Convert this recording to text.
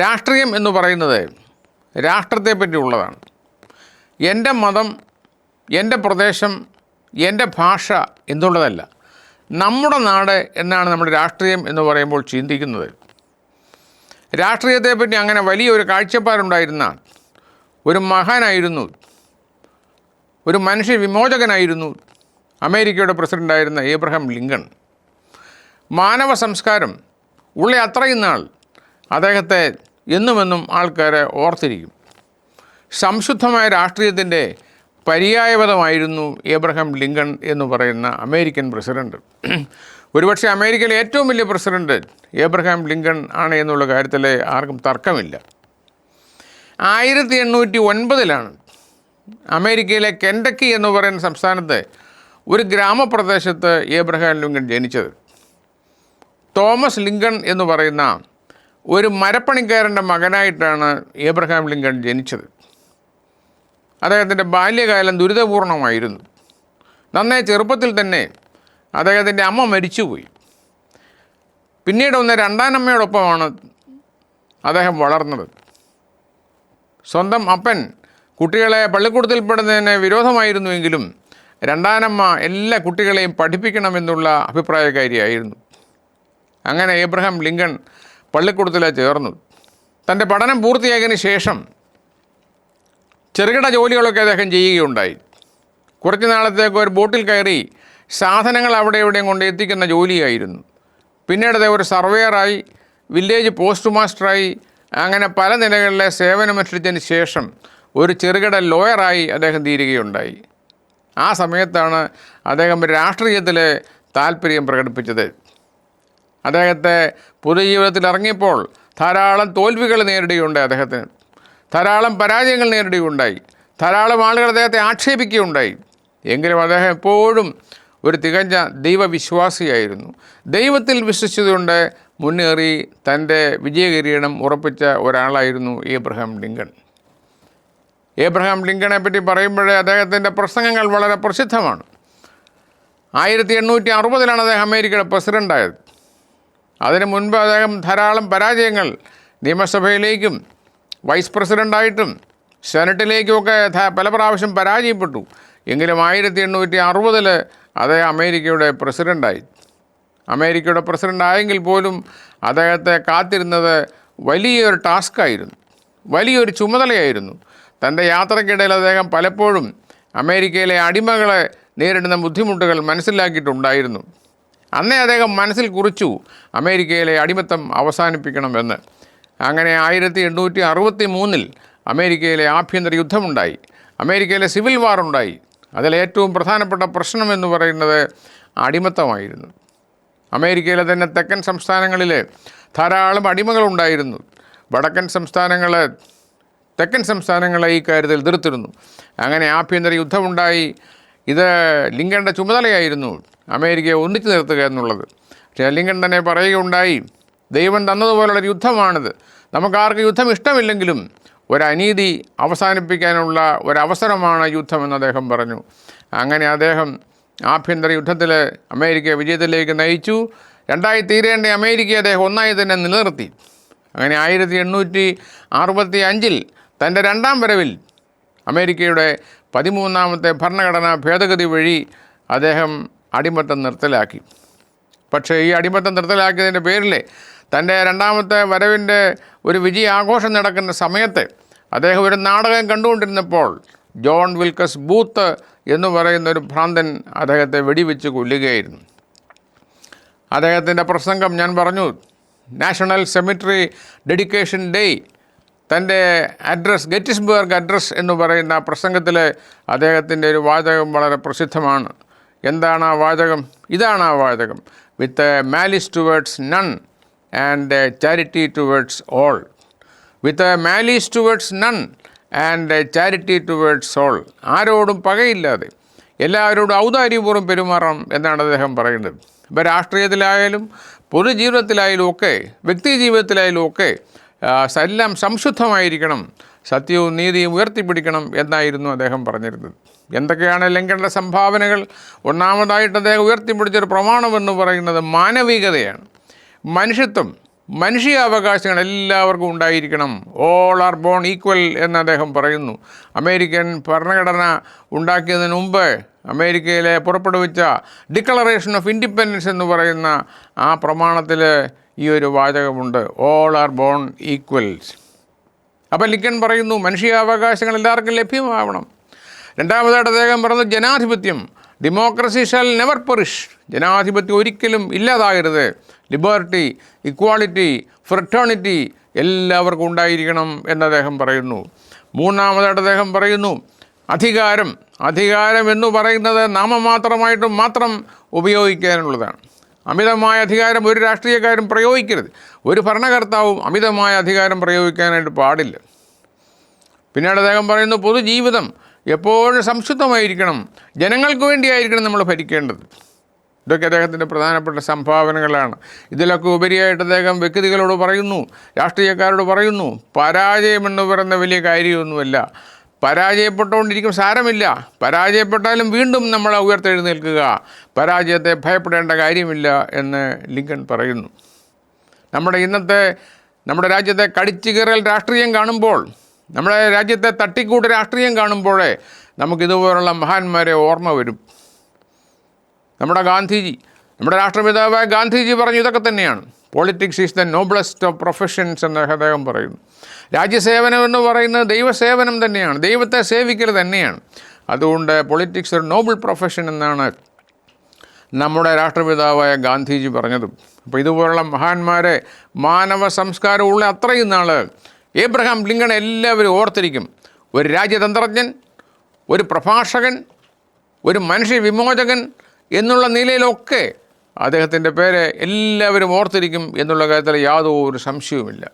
രാഷ്ട്രീയം എന്ന് പറയുന്നത് രാഷ്ട്രത്തെ പറ്റിയുള്ളതാണ്. എൻ്റെ മതം, എൻ്റെ പ്രദേശം, എൻ്റെ ഭാഷ എന്നുള്ളതല്ല. നമ്മുടെ നാട് എന്നാണ് നമ്മുടെ രാഷ്ട്രീയം എന്ന് പറയുമ്പോൾ ചിന്തിക്കുന്നത്. രാഷ്ട്രീയത്തെപ്പറ്റി അങ്ങനെ വലിയൊരു കാഴ്ചപ്പാടുണ്ടായിരുന്ന ഒരു മഹാനായിരുന്നു, ഒരു മനുഷ്യ വിമോചകനായിരുന്നു അമേരിക്കയുടെ പ്രസിഡൻ്റായിരുന്ന ഏബ്രഹാം ലിങ്കൺ. മാനവ സംസ്കാരം ഉള്ള അത്രയും നാൾ അദ്ദേഹത്തെ എന്നുമെന്നും ആൾക്കാരെ ഓർത്തിരിക്കും. സംശുദ്ധമായ രാഷ്ട്രീയത്തിൻ്റെ പര്യായപദമായിരുന്നു ഏബ്രഹാം ലിങ്കൺ എന്ന് പറയുന്ന അമേരിക്കൻ പ്രസിഡൻറ്റ്. ഒരുപക്ഷെ അമേരിക്കയിലെ ഏറ്റവും വലിയ പ്രസിഡൻറ്റ് ഏബ്രഹാം ലിങ്കൺ ആണ് എന്നുള്ള കാര്യത്തിൽ ആർക്കും തർക്കമില്ല. 1809 അമേരിക്കയിലെ കെൻഡക്കി എന്ന് പറയുന്ന സംസ്ഥാനത്തെ ഒരു ഗ്രാമപ്രദേശത്ത് ഏബ്രഹാം ലിങ്കൺ ജനിച്ചത്. തോമസ് ലിങ്കൺ എന്ന് പറയുന്ന ഒരു മരപ്പണിക്കാരൻ്റെ മകനായിട്ടാണ് ഏബ്രഹാം ലിങ്കൺ ജനിച്ചത്. അദ്ദേഹത്തിൻ്റെ ബാല്യകാലം ദുരിതപൂർണമായിരുന്നു. നന്നേ ചെറുപ്പത്തിൽ തന്നെ അദ്ദേഹത്തിൻ്റെ അമ്മ മരിച്ചുപോയി. പിന്നീട് രണ്ടാനമ്മയോടൊപ്പമാണ് അദ്ദേഹം വളർന്നത്. സ്വന്തം അപ്പൻ കുട്ടികളെ പള്ളിക്കൂടത്തിൽപ്പെടുന്നതിന് വിരോധമായിരുന്നുവെങ്കിലും രണ്ടാനമ്മ എല്ലാ കുട്ടികളെയും പഠിപ്പിക്കണമെന്നുള്ള അഭിപ്രായക്കാരിയായിരുന്നു. അങ്ങനെ ഏബ്രഹാം ലിങ്കൺ പള്ളിക്കൂടത്തിൽ ചേർന്നു. തൻ്റെ പഠനം പൂർത്തിയാക്കിയതിന് ശേഷം ചെറുകിട ജോലികളൊക്കെ അദ്ദേഹം ചെയ്യുകയുണ്ടായി. കുറച്ച് നാളത്തേക്ക് ഒരു ബോട്ടിൽ കയറി സാധനങ്ങൾ അവിടെ എവിടെയും കൊണ്ട് എത്തിക്കുന്ന ജോലിയായിരുന്നു. പിന്നീട് അദ്ദേഹം ഒരു സർവേയറായി, വില്ലേജ് പോസ്റ്റ് മാസ്റ്ററായി, അങ്ങനെ പല നിലകളിലെ സേവനമനുഷ്ഠിച്ചതിന് ശേഷം ഒരു ചെറുകിട ലോയറായി അദ്ദേഹം തീരുകയുണ്ടായി. ആ സമയത്താണ് അദ്ദേഹം രാഷ്ട്രീയത്തിൽ താല്പര്യം പ്രകടിപ്പിച്ചത്. അദ്ദേഹത്തെ പൊതുജീവിതത്തിൽ ഇറങ്ങിയപ്പോൾ ധാരാളം തോൽവികൾ നേരിടുകയുണ്ടായി. അദ്ദേഹത്തിന് ധാരാളം പരാജയങ്ങൾ നേരിടുകയുണ്ടായി. ധാരാളം ആളുകൾ അദ്ദേഹത്തെ ആക്ഷേപിക്കുകയുണ്ടായി. എങ്കിലും അദ്ദേഹം എപ്പോഴും ഒരു തികഞ്ഞ ദൈവവിശ്വാസിയായിരുന്നു. ദൈവത്തിൽ വിശ്വസിച്ചുകൊണ്ട് മുന്നേറി തൻ്റെ വിജയകിരീടം ഉറപ്പിച്ച ഒരാളായിരുന്നു ഏബ്രഹാം ലിങ്കൺ. ഏബ്രഹാം ലിങ്കണെ പറ്റി പറയുമ്പോഴേ അദ്ദേഹത്തിൻ്റെ പ്രസംഗങ്ങൾ വളരെ പ്രസിദ്ധമാണ്. 1860 അദ്ദേഹം അമേരിക്കയുടെ പ്രസിഡൻ്റായത്. അതിനു മുൻപ് അദ്ദേഹം ധാരാളം പരാജയങ്ങൾ നിയമസഭയിലേക്കും വൈസ് പ്രസിഡൻ്റായിട്ടും സെനറ്റിലേക്കുമൊക്കെ പല പ്രാവശ്യം പരാജയപ്പെട്ടു. എങ്കിലും 1860 അദ്ദേഹം അമേരിക്കയുടെ പ്രസിഡൻ്റായി. അമേരിക്കയുടെ പ്രസിഡൻ്റായെങ്കിൽ പോലും അദ്ദേഹത്തെ കാത്തിരുന്നത് വലിയൊരു ടാസ്ക്കായിരുന്നു, വലിയൊരു ചുമതലയായിരുന്നു. തൻ്റെ യാത്രയ്ക്കിടയിൽ അദ്ദേഹം പലപ്പോഴും അമേരിക്കയിലെ അടിമകളെ നേരിടുന്ന ബുദ്ധിമുട്ടുകൾ മനസ്സിലാക്കിയിട്ടുണ്ടായിരുന്നു. അന്നേ അദ്ദേഹം മനസ്സിൽ കുറിച്ചു അമേരിക്കയിലെ അടിമത്തം അവസാനിപ്പിക്കണമെന്ന്. അങ്ങനെ 1863 അമേരിക്കയിലെ ആഭ്യന്തര യുദ്ധമുണ്ടായി. അമേരിക്കയിലെ സിവിൽ വാർ ഉണ്ടായി. അതിലേറ്റവും പ്രധാനപ്പെട്ട പ്രശ്നമെന്ന് പറയുന്നത് അടിമത്തമായിരുന്നു. അമേരിക്കയിലെ തന്നെ തെക്കൻ സംസ്ഥാനങ്ങളിൽ ധാരാളം അടിമകളുണ്ടായിരുന്നു. വടക്കൻ സംസ്ഥാനങ്ങൾ തെക്കൻ സംസ്ഥാനങ്ങളെ ഈ കാര്യത്തിൽ എതിർത്തിരുന്നു. അങ്ങനെ ആഭ്യന്തര യുദ്ധമുണ്ടായി. ഇത് ലിങ്കണിൻ്റെ ചുമതലയായിരുന്നു, അമേരിക്കയെ ഒന്നിച്ചു നിർത്തുക എന്നുള്ളത്. പക്ഷേ ലിങ്കൺ തന്നെ പറയുകയുണ്ടായി, ദൈവം തന്നതുപോലുള്ളൊരു യുദ്ധമാണിത്. നമുക്കാർക്ക് യുദ്ധം ഇഷ്ടമില്ലെങ്കിലും ഒരനീതി അവസാനിപ്പിക്കാനുള്ള ഒരവസരമാണ് യുദ്ധമെന്ന് അദ്ദേഹം പറഞ്ഞു. അങ്ങനെ അദ്ദേഹം ആഭ്യന്തര യുദ്ധത്തിൽ അമേരിക്ക വിജയത്തിലേക്ക് നയിച്ചു. രണ്ടായി തീരേണ്ട അമേരിക്കയെ അദ്ദേഹം ഒന്നായി തന്നെ നിലനിർത്തി. അങ്ങനെ 1865 തൻ്റെ രണ്ടാം വരവിൽ അമേരിക്കയുടെ 13ാമത്തെ ഭരണഘടനാ ഭേദഗതി വഴി അദ്ദേഹം അടിമത്തം നിർത്തലാക്കി. പക്ഷേ ഈ അടിമത്തം നിർത്തലാക്കിയതിൻ്റെ പേരിൽ തൻ്റെ രണ്ടാമത്തെ വരവിൻ്റെ ഒരു വിജയാഘോഷം നടക്കുന്ന സമയത്ത് അദ്ദേഹം ഒരു നാടകം കണ്ടുകൊണ്ടിരുന്നപ്പോൾ ജോൺ വിൽക്കസ് ബൂത്ത് എന്ന് പറയുന്ന ഒരു ഭ്രാന്തൻ അദ്ദേഹത്തെ വെടിവെച്ച് കൊല്ലുകയായിരുന്നു. അദ്ദേഹത്തിൻ്റെ പ്രസംഗം ഞാൻ പറഞ്ഞു, നാഷണൽ സെമിട്രി ഡെഡിക്കേഷൻ ഡേ, തൻ്റെ അഡ്രസ്, ഗെറ്റിസ്ബർഗ് അഡ്രസ് എന്ന് പറയുന്ന പ്രസംഗത്തിൽ അദ്ദേഹത്തിൻ്റെ ഒരു വാചകം വളരെ പ്രസിദ്ധമാണ്. എന്താണ് ആ വാചകം? ഇതാണ് ആ വാചകം: with malice towards none and charity towards all. With malice towards none and charity towards all. ആരോടും പകയില്ലാതെ എല്ലാവരോടും ഔദാര്യപൂർവ്വം പെരുമാറണം എന്നാണ് അദ്ദേഹം പറയുന്നത്. ഇപ്പോൾ രാഷ്ട്രീയത്തിലായാലും പൊതുജീവിതത്തിലായാലും ഒക്കെ വ്യക്തി ജീവിതത്തിലായാലും ഒക്കെ എല്ലാം സംശുദ്ധമായിരിക്കണം, സത്യവും നീതിയും ഉയർത്തിപ്പിടിക്കണം എന്നായിരുന്നു അദ്ദേഹം പറഞ്ഞിരുന്നത്. എന്തൊക്കെയാണ് ലിങ്കണിൻ്റെ സംഭാവനകൾ? ഒന്നാമതായിട്ട് അദ്ദേഹം ഉയർത്തിപ്പിടിച്ചൊരു പ്രമാണമെന്ന് പറയുന്നത് മാനവികതയാണ്, മനുഷ്യത്വം, മനുഷ്യാവകാശങ്ങൾ എല്ലാവർക്കും ഉണ്ടായിരിക്കണം. ഓൾ ആർ ബോൺ ഈക്വൽ എന്ന് അദ്ദേഹം പറയുന്നു. അമേരിക്കൻ ഭരണഘടന ഉണ്ടാക്കിയതിന് മുമ്പ് അമേരിക്കയിലെ പുറപ്പെടുവിച്ച ഡിക്ലറേഷൻ ഓഫ് ഇൻഡിപെൻഡൻസ് എന്ന് പറയുന്ന ആ പ്രമാണത്തിൽ ഈ ഒരു വാചകമുണ്ട്, ഓൾ ആർ ബോൺ ഈക്വൽസ്. അപ്പം ലിങ്കൺ പറയുന്നു മനുഷ്യാവകാശങ്ങൾ എല്ലാവർക്കും ലഭ്യമാവണം. രണ്ടാമതായിട്ട് അദ്ദേഹം പറഞ്ഞത് ജനാധിപത്യം, ഡെമോക്രസി ഷാൽ നെവർ പെറിഷ്, ജനാധിപത്യം ഒരിക്കലും ഇല്ലാതാകരുത്. ലിബർട്ടി, ഇക്വാളിറ്റി, ഫ്രറ്റേണിറ്റി എല്ലാവർക്കും ഉണ്ടായിരിക്കണം എന്ന് അദ്ദേഹം പറയുന്നു. മൂന്നാമതായിട്ട് അദ്ദേഹം പറയുന്നു അധികാരം എന്ന് പറയുന്നത് നാമമാത്രമായിട്ട് മാത്രം ഉപയോഗിക്കാനുള്ളതാണ്. അമിതമായ അധികാരം ഒരു രാഷ്ട്രീയക്കാരും പ്രയോഗിക്കരുത്. ഒരു ഭരണകർത്താവും അമിതമായ അധികാരം പ്രയോഗിക്കാനായിട്ട് പാടില്ല. പിന്നീട് അദ്ദേഹം പറയുന്നു പൊതുജീവിതം എപ്പോഴും സംശുദ്ധമായിരിക്കണം, ജനങ്ങൾക്ക് വേണ്ടിയായിരിക്കണം നമ്മൾ ഭരിക്കേണ്ടത്. ഇതൊക്കെ അദ്ദേഹത്തിൻ്റെ പ്രധാനപ്പെട്ട സംഭാവനകളാണ്. ഇതിലൊക്കെ ഉപരിയായിട്ട് അദ്ദേഹം വ്യക്തികളോട് പറയുന്നു, രാഷ്ട്രീയക്കാരോട് പറയുന്നു, പരാജയമെന്ന് പറയുന്ന വലിയ കാര്യമൊന്നുമല്ല, പരാജയപ്പെട്ടുകൊണ്ടിരിക്കും സാരമില്ല, പരാജയപ്പെട്ടാലും വീണ്ടും നമ്മൾ ഉയർത്തെഴുന്നേൽക്കുക, പരാജയത്തെ ഭയപ്പെടേണ്ട കാര്യമില്ല എന്ന് ലിങ്കൺ പറയുന്നു. നമ്മുടെ രാജ്യത്തെ കടിച്ചുകീറൽ രാഷ്ട്രീയം കാണുമ്പോൾ, നമ്മുടെ രാജ്യത്തെ തട്ടിക്കൂട്ട് രാഷ്ട്രീയം കാണുമ്പോഴേ നമുക്കിതുപോലുള്ള മഹാന്മാരെ ഓർമ്മ വരും. നമ്മുടെ രാഷ്ട്രപിതാവായ ഗാന്ധിജി പറഞ്ഞു ഇതൊക്കെ തന്നെയാണ്, politics is the noblest of professions എന്ന് അദ്ദേഹം പറയുന്നു. രാജ്യസേവനം എന്ന് പറയുന്നത് ദൈവസേവനം തന്നെയാണ്, ദൈവത്തെ സേവിക്കൽ തന്നെയാണ്. അതുകൊണ്ട് പൊളിറ്റിക്സ് ഒരു നോബിൾ പ്രൊഫഷൻ എന്നാണ് നമ്മുടെ രാഷ്ട്രപിതാവായ ഗാന്ധിജി പറഞ്ഞത്. അപ്പോൾ ഇതുപോലുള്ള മഹാന്മാരെ മാനവ സംസ്കാരമുള്ള അത്രയും നാൾ ഏബ്രഹാം ലിങ്കൺ എല്ലാവരും ഓർത്തിരിക്കും. ഒരു രാജ്യതന്ത്രജ്ഞൻ, ഒരു പ്രഭാഷകൻ, ഒരു മനുഷ്യ വിമോചകൻ എന്നുള്ള നിലയിലൊക്കെ അദ്ദേഹത്തിൻ്റെ പേര് എല്ലാവരും ഓർത്തിരിക്കും എന്നുള്ള കാര്യത്തിൽ യാതൊരു സംശയവുമില്ല.